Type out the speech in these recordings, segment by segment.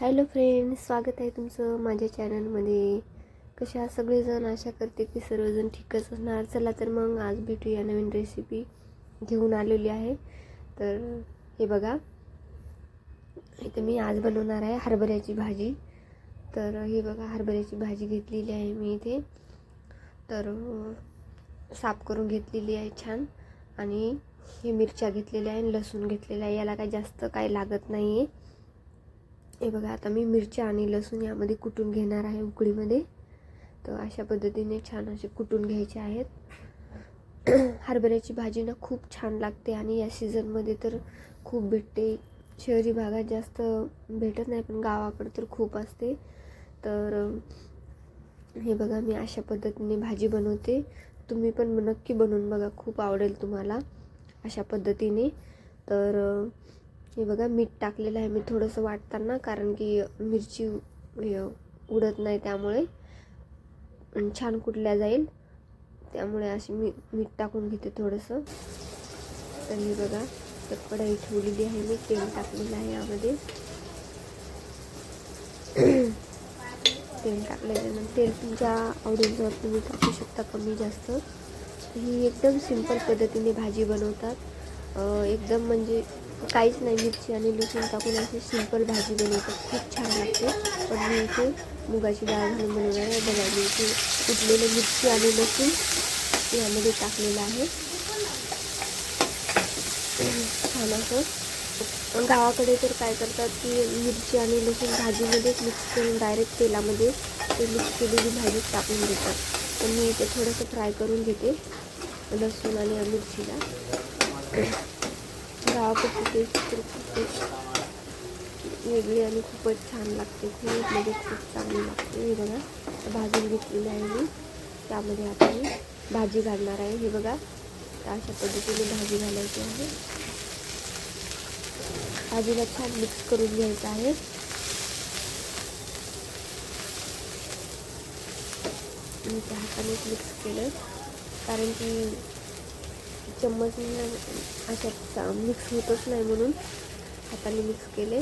Hello friends, स्वागत आहे तुमचं माझ्या चॅनलमध्ये. कशा सगळेजण? आशा करते की सर्वजण ठीकच असणार. चला तर मग आज भेटूया नवीन रेसिपी घेऊन आलेली आहे. तर हे बघा, इथे मी आज बनवणार आहे हरभऱ्याची भाजी. तर हे बघा, हरभऱ्याची भाजी घेतलेली आहे मी इथे. तर साफ करून घेतलेली आहे छान. आणि हे मिरच्या घेतलेल्या आहे, लसूण घेतलेला आहे. याला काय जास्त काय लागत नाही आहे. हे बघा, आता मी मिरच्या आणि लसूण यामध्ये कुटून घेणार आहे उकळीमध्ये. तर अशा पद्धतीने छान असे कुटून घ्यायचे आहेत. हरभऱ्याची भाजी ना खूप छान लागते आणि या सीझनमध्ये तर खूप भेटते. शहरी भागात जास्त भेटत नाही, पण गावाकडे तर खूप असते. तर हे बघा, मी अशा पद्धतीने भाजी बनवते. तुम्ही पण नक्की बनवून बघा, खूप आवडेल तुम्हाला अशा पद्धतीने. तर हे बघा, मीठ टाकलेलं आहे मी थोडंसं वाटताना, कारण की मिरची उडत नाही, त्यामुळे छान कुटल्या जाईल. त्यामुळे अशी मीठ टाकून घेते थोडंसं. तर हे बघा, तर कढई ठेवलेली आहे मी, तेल टाकलेलं आहे यामध्ये. तेल टाकल्यानंतर तेल तुमच्या आवडीनुसार तुम्ही टाकू शकता, कमी जास्त. ही एकदम सिंपल पद्धतीने भाजी बनवतात. एकदम म्हणजे काहीच नाही, मिरची आणि लसूण टाकून अशी सिंपल भाजी बनवतात, खूप छान लागते. पण मी इथे मुगाची डाळ घालून बनवणार आहे. बघा, मी इथे कुटलेलं मिरची आणि लसूण यामध्ये टाकलेलं आहे. छान असं. गावाकडे तर काय करतात की मिरची आणि लसूण भाजीमध्येच मिक्स करून डायरेक्ट तेलामध्ये ते मिक्स केलेली भाजीच टाकून देतात. पण मी इथे थोडंसं फ्राय करून घेते लसूण आणि मिरचीला. गावाकडची टेस्ट तर खूपच वेगळी आणि खूपच छान लागते. खूप म्हणजे खूप चांगली लागते. हे बघा, भाजून घेतलेली आहे मी. त्यामध्ये आता मी भाजी घालणार आहे. हे बघा, अशा पद्धतीने भाजी घालायची आहे. भाजीला छान मिक्स करून घ्यायचं आहे. मी त्या हातानेच मिक्स केलं, कारण की चम्मचने अशा मिक्स होतच नाही, म्हणून हाताने मिक्स केले.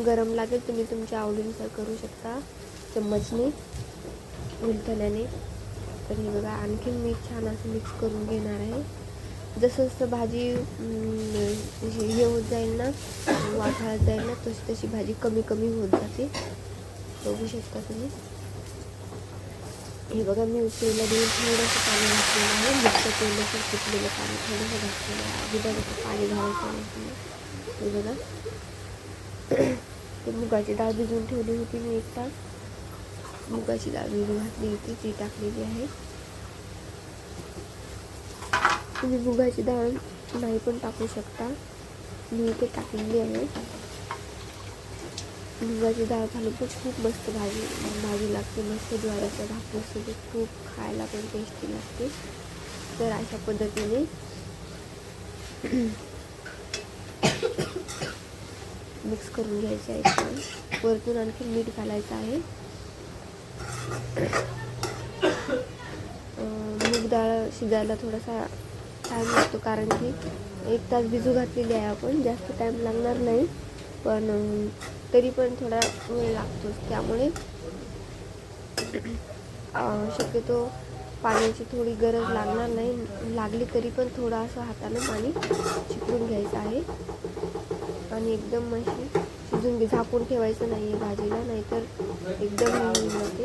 गरम लागेल, तुम्ही तुमच्या आवडीनुसार करू शकता चम्मचने, उलथण्याने. तर हे बघा, आणखीन मी छान असं मिक्स करून घेणार आहे. जसं जसं भाजी हे होत जाईल ना, वाटाळत जाईल ना, तशी तशी भाजी कमी कमी होत जाते. बघू शकता तुम्ही. हे बघा, मी उकळीला देऊन थोडंसं पाणी घातलेलं आहे. मिरचं तेलाचं सुटलेलं पाणी थोडंसं घातलेलं आहे. अजिबात पाणी घालायचं नाही. हे बघा, ते मुगाची डाळ भिजवून ठेवली होती मी 1 तास. मुगाची डाळ भिजवून घातली होती, ती टाकलेली आहे. तुम्ही मुगाची डाळ नाही पण टाकू शकता, मी इथे टाकलेली आहे. मुगाची डाळ घालून पण खूप मस्त भाजी लागते. मस्त ज्वारीच्या भाकरीसोबत खूप खायला पण टेस्टी लागते. तर अशा पद्धतीने मिक्स करून घ्यायचं आहे छान. वरतून आणखी मीठ घालायचं आहे. मूग डाळ शिजायला थोडासा टाईम लागतो, कारण की 1 तास भिजू घातलेली आहे आपण. जास्त टाईम लागणार नाही, पण तरी पण थोडा वेळ लागतोच. त्यामुळे शक्यतो पाण्याची थोडी गरज लागणार नाही. लागली तरी पण थोडं असं हाताने पाणी शिपडून घ्यायचं आहे. आणि एकदम अशी शिजून झाकून ठेवायचं नाही आहे भाजीला, नाहीतर एकदम होऊन जाते.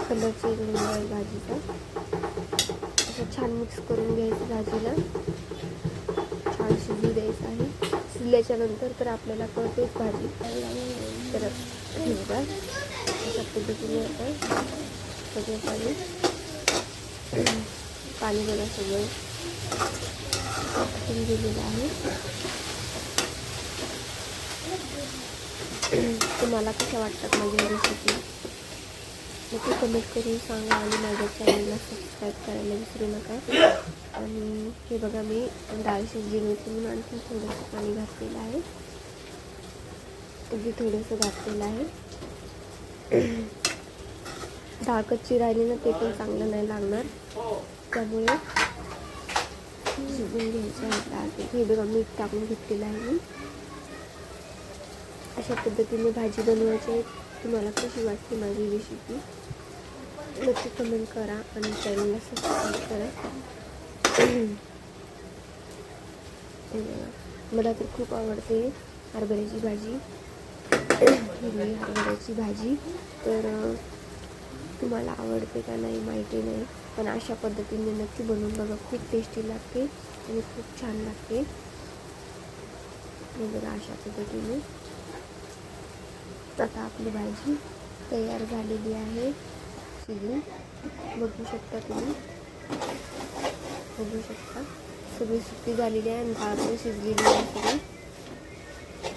कलर चेंज होऊन जाईल भाजीचा. असं छान मिक्स करून घ्यायचं भाजीला, छान शिजू द्यायचं आहे. शिजल्याच्या नंतर तर आपल्याला कळतेच भाजी. तर हे बघा, अशा पद्धतीने आता सगळं पाणी बघा सगळं गेलेलं आहे. तुम्हाला कशा वाटतात माझी रेसिपी नक्की कमेंट करून सांगा, आणि माझ्या चॅनलला सबस्क्राईब करायला विसरू नका. आणि हे बघा, मी डाळ शिजली नव्हती म्हणून आणखी थोडंसं पाणी घातलेलं आहे. अगदी थोडंसं घातलेलं आहे. डाळ कच्ची राहिली ना, ते पण चांगलं नाही लागणार. त्यामुळे शिजवून घ्यायचं आहे. हे बघा मीठ टाकून घेतलेलं आहे मी. अशा पद्धतीने भाजी बनवायची आहे. तुम्हाला कशी वाटते माझी रेसिपी नक्की कमेंट करा आणि चॅनलला सबस्क्राईब करा. मला तर खूप आवडते हरभऱ्याची भाजी, हिरवी हरभऱ्याची भाजी. तर तुम्हाला आवडते का नाही माहिती नाही, पण अशा पद्धतीने नक्की बनवून बघा. खूप टेस्टी लागते आणि खूप छान लागते. बघा अशा पद्धतीने आता आपली भाजी तयार झालेली आहे शिजून. बघू शकता तुम्ही, बघू शकता सगळी सुकी झालेली आहे आणि डाळ पण शिजलेली आहे सगळी.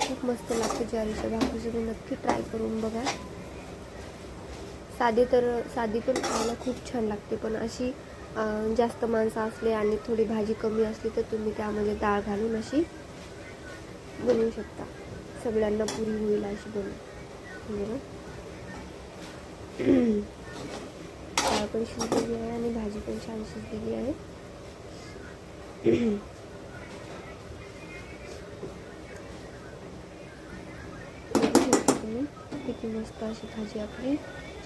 खूप मस्त लागते ज्वारीच्या भाकरीसोबत. नक्की ट्राय करून बघा. साधी पण खायला खूप छान लागते, पण अशी जास्त माणसं असले आणि थोडी भाजी कमी असली तर तुम्ही त्यामध्ये डाळ घालून अशी बनवू शकता. सगळ्यांना पुरी होईल अशी बनवू. डाळ पण शिजलेली आहे आणि भाजी पण छान शिजलेली आहे. किती मस्त अशी भाजी आपली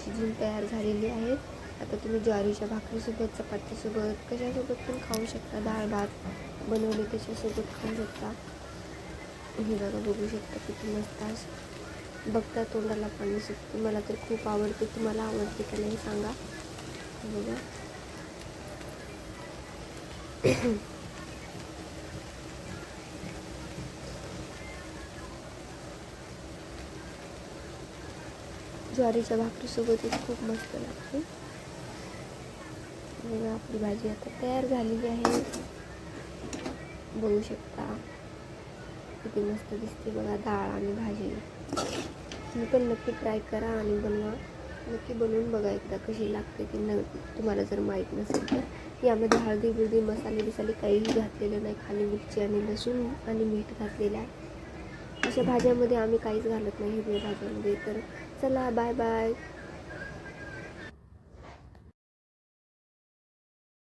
शिजून तयार झालेली आहे. आता तुम्ही ज्वारीच्या भाकरीसोबत, चपातीसोबत, कशासोबत पण खाऊ शकता. डाळ भात बनवले त्याच्यासोबत खाऊ शकता. हे बघा बघू शकता किती मस्त अशी बघता तोंडाला पाणी सुटते. मला तर खूप आवडते. तुम्हाला आवडते का नाही सांगा. बघा ज्वारीच्या भाकरीसोबतच खूप मस्त लागते. बघा आपली भाजी आता तयार झालेली आहे. बघू शकता किती मस्त दिसते बघा डाळ आणि भाजी. तुम्ही पण नक्की ट्राय करा आणि बनवा. नक्की बनवून बघा एकदा कशी लागते ती. तुम्हाला जर माहीत नसेल तर यामध्ये हळदी बिळदी मसाले काहीही घातलेलं नाही. खाली मिरची आणि लसूण आणि मीठ घातलेलं आहे. अशा भाज्यामध्ये आम्ही काहीच घालत नाही हिरव्या भाज्यामध्ये. तर चला बाय बाय.